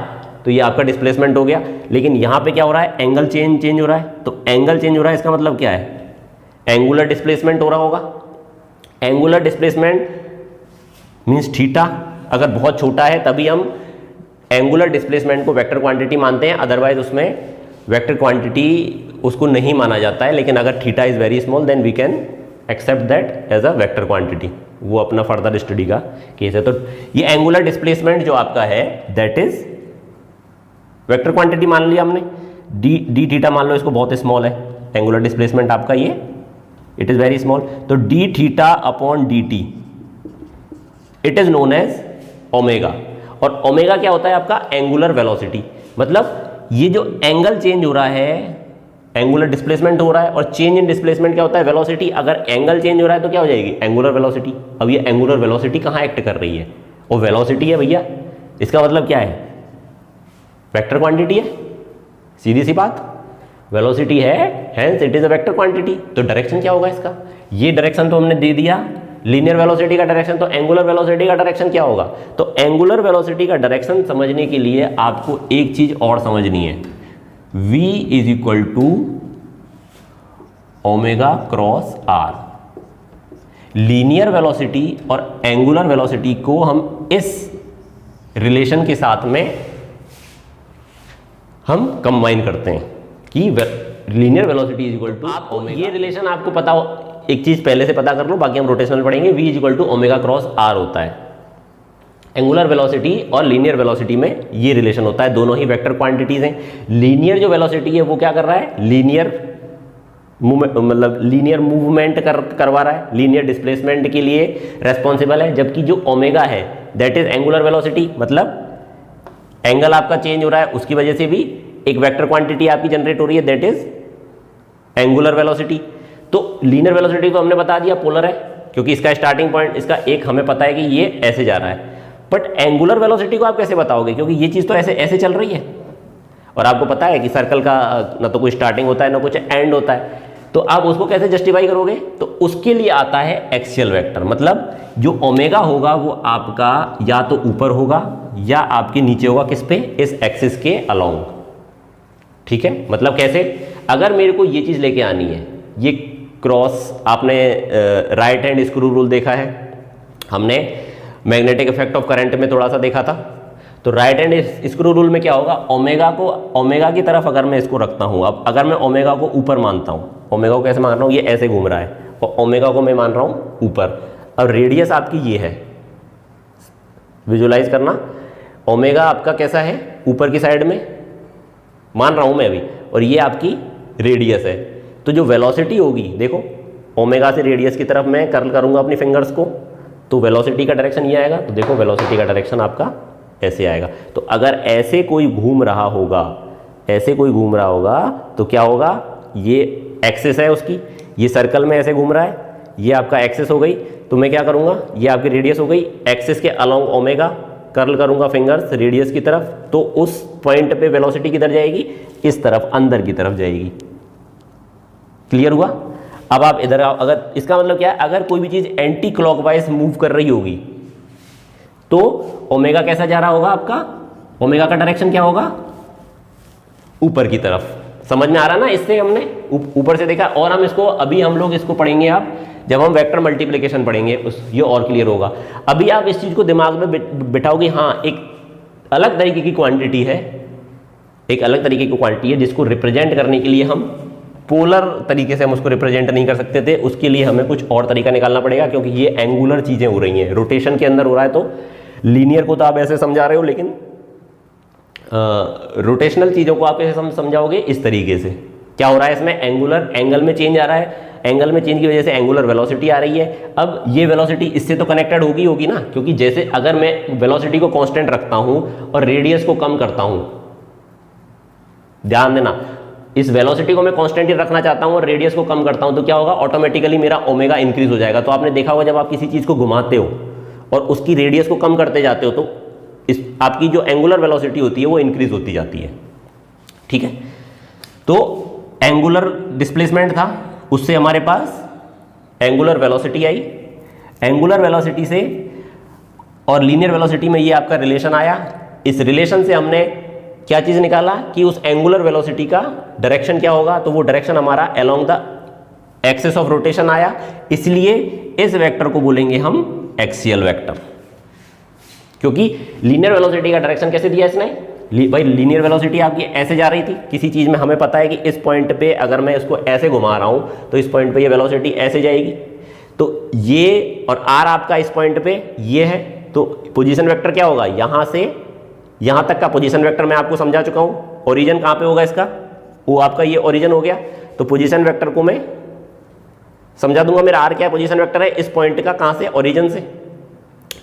तो ये आपका डिस्प्लेसमेंट हो गया। लेकिन यहां पे क्या हो रहा है, एंगल चेंज हो रहा है, तो एंगल चेंज हो रहा है इसका मतलब क्या है, एंगुलर डिस्प्लेसमेंट हो रहा होगा। एंगुलर डिस्प्लेसमेंट मींस थीटा अगर बहुत छोटा है तभी हम एंगुलर डिस्प्लेसमेंट को वेक्टर क्वांटिटी मानते हैं, अदरवाइज उसमें वेक्टर क्वांटिटी उसको नहीं माना जाता है। लेकिन अगर theta is very small then we can accept that as a vector quantity, वो अपना फर्दर स्टडी का केस है। तो ये एंगुलर डिस्प्लेसमेंट जो आपका है दैट इज वेक्टर क्वांटिटी मान लिया हमने। डी थीटा मान लो इसको बहुत स्मॉल है, एंगुलर डिस्प्लेसमेंट आपका ये इट इज वेरी स्मॉल, तो d theta upon d t it is known as omega. और ओमेगा क्या होता है आपका, एंगुलर वेलोसिटी। मतलब ये जो एंगल चेंज हो रहा है, एंगुलर डिस्प्लेसमेंट हो रहा है, और चेंज इन डिस्प्लेसमेंट क्या होता है, वेलोसिटी। अगर एंगल चेंज हो रहा है तो क्या हो जाएगी, एंगुलर वेलोसिटी। अब ये एंगुलर वेलोसिटी कहाँ एक्ट कर रही है, वो वेलोसिटी है भैया। इसका मतलब क्या है, वेक्टर क्वांटिटी है, सीधी सी बात, वेलोसिटी है, hence it is a vector quantity. तो डायरेक्शन क्या होगा इसका, ये डायरेक्शन तो हमने दे दिया, लीनियर वेलोसिटी का डायरेक्शन। तो एंगुलर वेलोसिटी का डायरेक्शन क्या होगा, तो एंगुलर वेलोसिटी का डायरेक्शन समझने के लिए आपको एक चीज और समझनी है, v is equal to omega cross R. Linear velocity और एंगुलर वेलोसिटी को हम इस रिलेशन के साथ में हम कंबाइन करते हैं कि linear velocity is equal to omega. ये रिलेशन आपको पता हो, एक चीज पहले से पता कर लो, बाकी हम रोटेशनल पढ़ेंगे। v is equal to omega cross R होता है। एंगुलर वेलोसिटी और लीनियर वेलोसिटी में ये रिलेशन होता है, दोनों ही वेक्टर क्वांटिटीज हैं। लीनियर जो वेलोसिटी है वो क्या कर रहा है, लीनियर मतलब लीनियर मूवमेंट करवा रहा है, लीनियर डिस्प्लेसमेंट के लिए रेस्पॉन्सिबल है। जबकि जो ओमेगा है दैट इज एंगुलर वेलोसिटी, मतलब एंगल आपका चेंज हो रहा है, उसकी वजह से भी एक वेक्टर क्वांटिटी आपकी जनरेट हो रही है, दैट इज एंगुलर वेलोसिटी। तो लीनियर वेलोसिटी तो हमने बता दिया पोलर है, क्योंकि इसका स्टार्टिंग पॉइंट इसका एक हमें पता है कि ये ऐसे जा रहा है। बट एंगुलर वेलोसिटी को आप कैसे बताओगे, क्योंकि ये चीज तो ऐसे ऐसे चल रही है, और आपको पता है कि सर्कल का ना तो कोई स्टार्टिंग होता है ना कुछ एंड होता है, तो आप उसको कैसे जस्टिफाई करोगे। तो उसके लिए आता है एक्सियल वेक्टर, मतलब जो ओमेगा होगा वो आपका या तो ऊपर होगा या आपके नीचे होगा, किस पे, इस एक्सिस के अलोंग। ठीक है, मतलब कैसे, अगर मेरे को ये चीज लेके आनी है, ये क्रॉस, आपने राइट हैंड स्क्रू रूल देखा है, हमने मैग्नेटिक इफेक्ट ऑफ करंट में थोड़ा सा देखा था। तो राइट हैंड स्क्रू रूल में क्या होगा, ओमेगा की तरफ अगर मैं इसको रखता हूं, अब अगर मैं ओमेगा को ऊपर मानता हूं, ओमेगा को कैसे मान रहा हूं, ये ऐसे घूम रहा है, और ओमेगा को मैं मान रहा हूं ऊपर। अब रेडियस आपकी ये है, विजुलाइज करना, ओमेगा आपका कैसा है, ऊपर की साइड में मान रहा हूं मैं अभी, और ये आपकी रेडियस है। तो जो वेलोसिटी होगी, देखो ओमेगा से रेडियस की तरफ मैं कर्ल करूंगा अपनी फिंगर्स को, तो वेलोसिटी का डायरेक्शन ये आएगा। तो देखो वेलोसिटी का डायरेक्शन आपका ऐसे आएगा। तो अगर ऐसे कोई घूम रहा होगा, ऐसे कोई घूम रहा होगा, तो क्या होगा, ये एक्सिस है उसकी, ये सर्कल में ऐसे घूम रहा है, ये आपका एक्सिस हो गई। तो मैं क्या करूंगा, ये आपकी रेडियस हो गई, एक्सिस के अलोंग ओमेगा, कर्ल करूंगा फिंगर्स रेडियस की तरफ, तो उस पॉइंट पे वेलोसिटी किधर जाएगी, इस तरफ, अंदर की तरफ जाएगी। क्लियर हुआ। अब आप इधर आओ, अगर इसका मतलब क्या है, अगर कोई भी चीज एंटी क्लॉकवाइज मूव कर रही होगी तो ओमेगा कैसा जा रहा होगा आपका, ओमेगा का डायरेक्शन क्या होगा, ऊपर की तरफ। समझ में आ रहा ना, इससे हमने ऊपर से देखा। और हम इसको अभी हम लोग इसको पढ़ेंगे, आप जब हम वेक्टर मल्टीप्लिकेशन पढ़ेंगे ये और क्लियर होगा। अभी आप इस चीज को दिमाग में बिठाओगे, हाँ एक अलग तरीके की क्वांटिटी है, एक अलग तरीके की क्वांटिटी है जिसको रिप्रेजेंट करने के लिए हम पोलर तरीके से हम उसको रिप्रेजेंट नहीं कर सकते थे, उसके लिए हमें कुछ और तरीका निकालना पड़ेगा, क्योंकि ये एंगुलर चीजें हो रही हैं, रोटेशन के अंदर हो रहा है। तो लीनियर को तो आप ऐसे समझा रहे हो, लेकिन रोटेशनल चीजों को आप कैसे समझाओगे, इस तरीके से। क्या हो रहा है इसमें, एंगुलर एंगल में चेंज आ रहा है, एंगल में चेंज की वजह से एंगुलर वेलोसिटी आ रही है। अब ये वेलोसिटी इससे तो कनेक्टेड होगी ना, क्योंकि जैसे अगर मैं वेलोसिटी को कांस्टेंट रखता हूं और रेडियस को कम करता हूं, ध्यान देना, इस वेलोसिटी को मैं कांस्टेंट ही रखना चाहता हूं और रेडियस को कम करता हूं, तो क्या होगा, ऑटोमेटिकली मेरा ओमेगा इंक्रीज हो जाएगा। तो आपने देखा होगा जब आप किसी चीज को घुमाते हो और उसकी रेडियस को कम करते जाते हो तो इस आपकी जो एंगुलर वेलोसिटी होती है वो इंक्रीज होती जाती है। ठीक है, तो एंगुलर डिस्प्लेसमेंट था, उससे हमारे पास एंगुलर वेलोसिटी आई, एंगुलर वेलोसिटी से और लीनियर वेलोसिटी में ये आपका रिलेशन आया। इस रिलेशन से हमने क्या चीज निकाला कि उस एंगुलर वेलोसिटी का डायरेक्शन क्या होगा, तो वो डायरेक्शन हमारा along the axis of rotation आया, इसलिए इस वेक्टर को बोलेंगे हम एक्सियल वेक्टर। क्योंकि लीनियर वेलोसिटी का डायरेक्शन कैसे दिया इसने, भाई लीनियर वेलोसिटी आपकी ऐसे जा रही थी किसी चीज में, हमें पता है कि इस पॉइंट पे अगर मैं इसको ऐसे घुमा रहा हूं तो इस पॉइंट पे ये वेलोसिटी ऐसे जाएगी, तो ये और आर आपका इस पॉइंट पे ये है, तो पोजीशन वेक्टर क्या होगा, यहां से यहां तक का पोजीशन वेक्टर मैं आपको समझा चुका हूं। ओरिजिन कहां पे होगा इसका, वो आपका ये ओरिजिन हो गया, तो पोजीशन वेक्टर को मैं समझा दूंगा, मेरा आर क्या है, पोजीशन वेक्टर है इस पॉइंट का, कहां से, ओरिजिन से।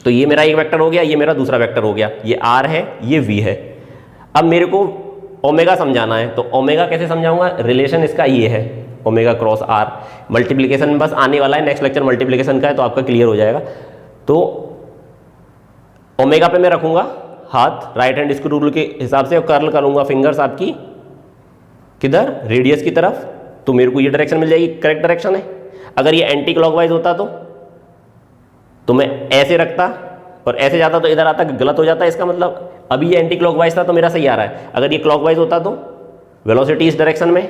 तो ये मेरा एक वेक्टर हो गया, ये मेरा दूसरा वेक्टर हो गया, ये आर है ये वी है। अब मेरे को ओमेगा समझाना है, तो ओमेगा कैसे समझाऊंगा, रिलेशन इसका ये है ओमेगा क्रॉस आर, मल्टीप्लीकेशन में बस आने वाला है, नेक्स्ट लेक्चर मल्टीप्लीकेशन का है तो आपका क्लियर हो जाएगा। तो ओमेगा पे मैं रखूंगा हाथ राइट हैंड स्क्रू रूल के हिसाब से और कर्ल करूंगा फिंगर्स आपकी किधर, रेडियस की तरफ, तो मेरे को ये डायरेक्शन मिल जाएगी, करेक्ट डायरेक्शन है। अगर ये एंटी क्लॉकवाइज होता तो मैं ऐसे रखता और ऐसे जाता तो इधर आता, गलत हो जाता है। इसका मतलब अभी ये एंटी क्लॉकवाइज था तो मेरा सही आ रहा है, अगर ये क्लॉकवाइज होता तो वेलोसिटी इस डायरेक्शन में,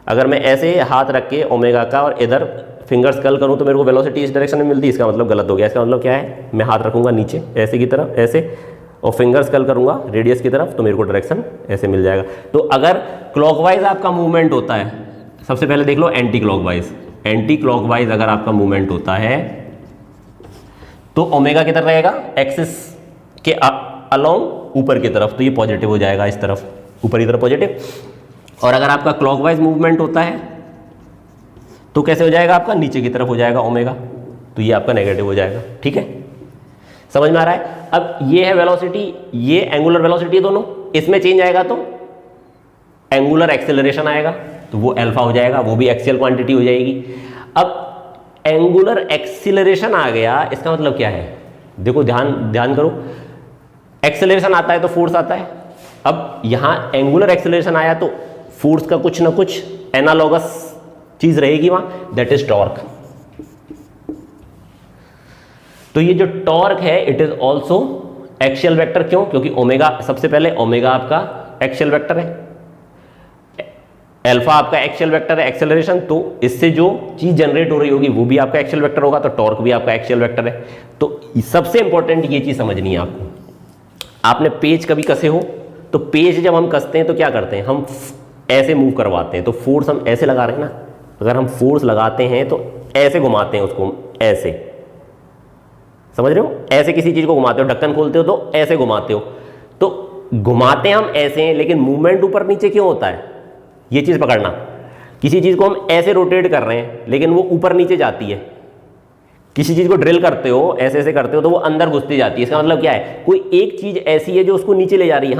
अगर मैं ऐसे हाथ रख के ओमेगा का और इधर फिंगर्स कर्ल करूं तो मेरे को वेलोसिटी इस डायरेक्शन में मिलती है, इसका मतलब गलत हो गया। इसका मतलब क्या है, मैं हाथ रखूंगा नीचे ऐसे की तरफ ऐसे और फिंगर्स कर्ल करूंगा रेडियस की तरफ तो मेरे को डायरेक्शन ऐसे मिल जाएगा। तो अगर क्लॉकवाइज आपका मूवमेंट होता है, सबसे पहले देख लो एंटी क्लॉकवाइज, एंटी क्लॉकवाइज अगर आपका मूवमेंट होता है तो ओमेगा किधर रहेगा, एक्सिस के अलोंग ऊपर की तरफ, तो ये पॉजिटिव हो जाएगा इस तरफ, ऊपर की तरफ पॉजिटिव। और अगर आपका क्लॉकवाइज मूवमेंट होता है तो कैसे हो जाएगा, आपका नीचे की तरफ हो जाएगा ओमेगा, तो ये आपका नेगेटिव हो जाएगा। ठीक है, समझ में आ रहा है। अब ये है वेलोसिटी, ये एंगुलर वेलोसिटी, दोनों इसमें चेंज आएगा तो एंगुलर एक्सेलरेशन आएगा, तो वो अल्फा हो जाएगा, वो भी एक्सियल क्वांटिटी हो जाएगी। अब एंगुलर एक्सीलरेशन आ गया, इसका मतलब क्या है, देखो ध्यान करो, एक्सेलरेशन आता है तो फोर्स आता है। अब यहां एंगुलर एक्सेलरेशन आया तो फोर्स का कुछ ना कुछ एनालॉगस चीज रहेगी वहां, दैट इज टॉर्क। तो ये जो टॉर्क है it is also axial vector, क्यों, क्योंकि ओमेगा, सबसे पहले ओमेगा आपका एक्सियल वेक्टर है, अल्फा आपका एक्सियल वेक्टर है एक्सेलरेशन, तो इससे जो चीज जनरेट हो रही होगी वो भी आपका एक्सियल वेक्टर होगा, तो टॉर्क भी आपका एक्सियल वेक्टर है। तो सबसे इंपॉर्टेंट ये चीज समझनी है आपको। आपने पेज कभी कसे हो, तो पेज जब हम कसते हैं तो क्या करते हैं, हम ऐसे मूव करवाते हैं, तो फोर्स हम ऐसे लगा रहे हैं ना, अगर हम फोर्स लगाते हैं तो ऐसे घुमाते हैं उसको, ऐसे, समझ रहे हो, ऐसे किसी चीज को घुमाते हो, ढक्कन खोलते हो तो ऐसे घुमाते हो, तो घुमाते हम ऐसे हैं, लेकिन मूवमेंट ऊपर नीचे क्यों होता है, ये चीज पकड़ना। किसी चीज को हम ऐसे रोटेट कर रहे हैं लेकिन वो ऊपर नीचे जाती है, किसी चीज को ड्रिल करते हो ऐसे ऐसे करते हो तो वो अंदर घुसती जाती है। इसका मतलब क्या है, कोई एक चीज ऐसी है जो उसको नीचे ले जा रही है,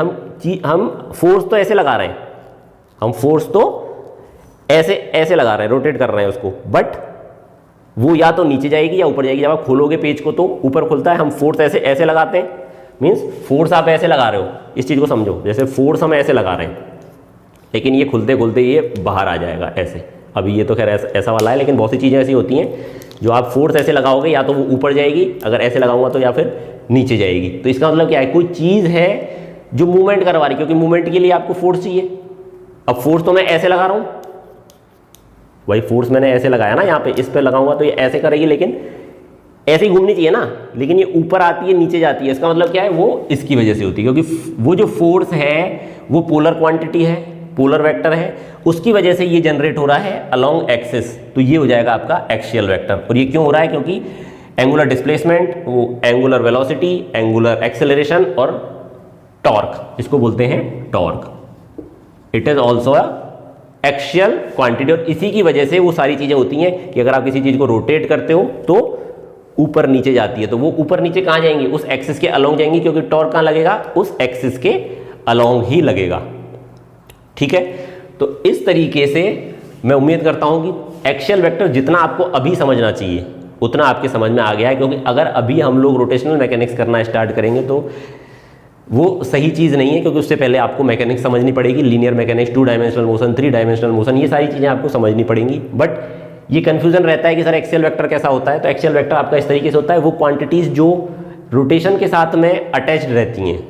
हम फोर्स तो ऐसे लगा रहे हैं, हम फोर्स तो ऐसे ऐसे लगा रहे हैं, रोटेट कर रहे हैं उसको, बट वो या तो नीचे जाएगी या ऊपर जाएगी। जब आप खोलोगे पेज को तो ऊपर खुलता है, हम फोर्स ऐसे ऐसे लगाते हैं, मीन्स फोर्स आप ऐसे लगा रहे हो, इस चीज को समझो, जैसे फोर्स हम ऐसे लगा रहे हैं लेकिन ये खुलते खुलते ये बाहर आ जाएगा ऐसे। अभी ये तो खैर ऐसा वाला है, लेकिन बहुत सी चीज़ें ऐसी होती हैं जो आप फोर्स ऐसे लगाओगे या तो वो ऊपर जाएगी, अगर ऐसे लगाऊंगा तो, या फिर नीचे जाएगी। तो इसका मतलब क्या है, कोई चीज़ है जो मूवमेंट करवा रही, क्योंकि मूवमेंट के लिए आपको फोर्स चाहिए। अब फोर्स तो मैं ऐसे लगा रहा हूँ, वही फोर्स मैंने ऐसे लगाया ना, यहाँ पे इस पर लगाऊंगा तो ये ऐसे करेगी, लेकिन ऐसे ही घूमनी चाहिए ना, लेकिन ये ऊपर आती है नीचे जाती है। इसका मतलब क्या है, वो इसकी वजह से होती है, क्योंकि वो जो फोर्स है वो पोलर क्वांटिटी है, पोलर वेक्टर है, उसकी वजह से ये जनरेट हो रहा है अलोंग एक्सिस, तो ये हो जाएगा आपका एक्सियल वेक्टर। और ये क्यों हो रहा है, क्योंकि एंगुलर डिस्प्लेसमेंट, वो एंगुलर वेलोसिटी, एंगुलर एक्सेलरेशन और टॉर्क, इसको बोलते हैं torque. It is also a axial quantity. और इसी की वजह से वो सारी चीजें होती हैं कि अगर आप किसी चीज को रोटेट करते हो तो ऊपर नीचे जाती है, तो वो ऊपर नीचे कहाँ जाएंगी, उस एक्सिस के अलोंग जाएंगी, क्योंकि टॉर्क कहाँ लगेगा, उस एक्सिस के अलोंग ही लगेगा। ठीक है, तो इस तरीके से मैं उम्मीद करता हूं कि एक्सियल वेक्टर जितना आपको अभी समझना चाहिए उतना आपके समझ में आ गया है, क्योंकि अगर अभी हम लोग रोटेशनल मैकेनिक्स करना स्टार्ट करेंगे तो वो सही चीज़ नहीं है, क्योंकि उससे पहले आपको मैकेनिक्स समझनी पड़ेगी, linear mechanics, 2 dimensional motion, 3 dimensional motion, ये सारी चीज़ें आपको समझनी पड़ेंगी। बट ये कन्फ्यूजन रहता है कि सर एक्सियल वेक्टर कैसा होता है। तो एक्सियल वेक्टर आपका इस तरीके से होता है, वो क्वांटिटीज़ जो रोटेशन के साथ में अटैच्ड रहती हैं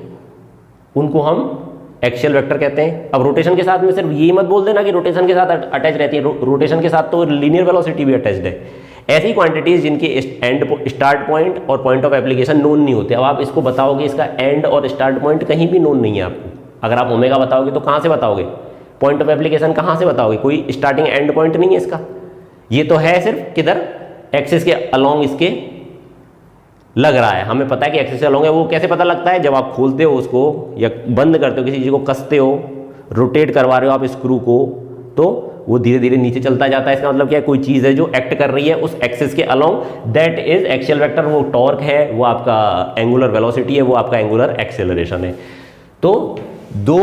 उनको हम एक्सियल वेक्टर कहते हैं। अब रोटेशन के साथ में सिर्फ ये मत बोल देना कि रोटेशन के साथ अटैच रहती है, रोटेशन के साथ तो लीनियर वेलोसिटी भी अटैच्ड है। ऐसी क्वांटिटीज जिनके एंड स्टार्ट पॉइंट और पॉइंट ऑफ एप्लीकेशन नोन नहीं होते। अब आप इसको बताओगे, इसका एंड और स्टार्ट पॉइंट कहीं भी नोन नहीं है आपको। अगर आप ओमेगा बताओगे तो कहाँ से बताओगे, पॉइंट ऑफ एप्लीकेशन कहाँ से बताओगे, कोई स्टार्टिंग एंड पॉइंट नहीं है इसका। ये तो है सिर्फ किधर, एक्सिस के अलोंग इसके लग रहा है, हमें पता है कि एक्सिस के अलोंग है। वो कैसे पता लगता है, जब आप खोलते हो उसको या बंद करते हो, किसी चीज़ को कसते हो, रोटेट करवा रहे हो आप स्क्रू को, तो वो धीरे धीरे नीचे चलता जाता है। इसका मतलब क्या है, कोई चीज़ है जो एक्ट कर रही है उस एक्सिस के along, that is axial vector. वो टॉर्क है, वो आपका एंगुलर वेलोसिटी है, वो आपका एंगुलर एक्सेलरेशन है। तो दो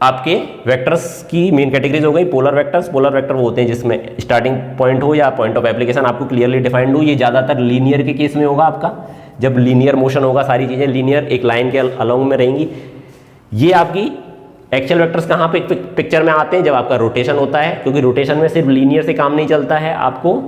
आपके वेक्टर्स की मेन कैटेगरीज हो गई, पोलर वेक्टर्स। पोलर वेक्टर वो होते हैं जिसमें स्टार्टिंग पॉइंट हो या पॉइंट ऑफ एप्लीकेशन आपको क्लियरली डिफाइंड हो। ये ज़्यादातर लीनियर के केस में होगा आपका, जब लीनियर मोशन होगा, सारी चीज़ें लीनियर एक लाइन के अलोंग में रहेंगी। ये आपकी एक्सियल वेक्टर्स कहाँ पे पिक्चर में आते हैं, जब आपका रोटेशन होता है, क्योंकि रोटेशन में सिर्फ लीनियर से काम नहीं चलता है, आपको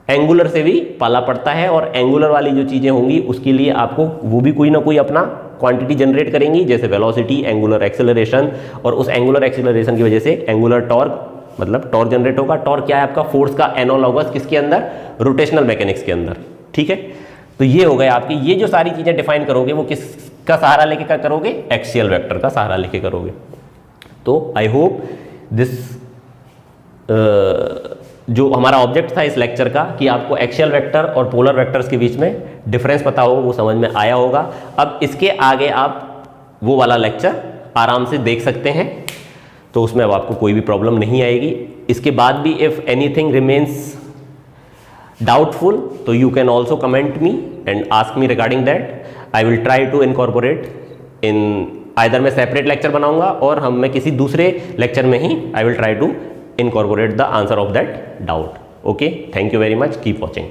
एंगुलर से भी पाला पड़ता है। और एंगुलर वाली जो चीज़ें होंगी उसके लिए आपको वो भी कोई ना कोई अपना क्वांटिटी जनरेट करेंगी, जैसे वेलोसिटी, एंगुलर एक्सेलरेशन, और उस एंगुलर एक्सेलरेशन की वजह से एंगुलर टॉर्क, मतलब टॉर्क जनरेट होगा। टॉर्क क्या है आपका, फोर्स का एनालॉगस किसके अंदर, रोटेशनल मैकेनिक्स के अंदर। ठीक है, तो ये हो गए आपकी, ये जो सारी चीज़ें डिफाइन करोगे वो किसका सहारा लेके क्या करोगे, एक्सियल वेक्टर का सहारा लेके करोगे। तो आई होप दिस जो हमारा ऑब्जेक्ट था इस लेक्चर का, कि आपको एक्सियल वेक्टर और पोलर वेक्टर्स के बीच में डिफरेंस पता हो, वो समझ में आया होगा। अब इसके आगे आप वो वाला लेक्चर आराम से देख सकते हैं, तो उसमें अब आपको कोई भी प्रॉब्लम नहीं आएगी। इसके बाद भी इफ़ एनीथिंग रिमेन्स डाउटफुल, तो you can also comment me and ask me regarding that. I will try to incorporate in, either मैं सेपरेट लेक्चर बनाऊंगा और मैं किसी दूसरे लेक्चर में ही I will try to incorporate the answer of that doubt. Okay, thank you very much, keep watching.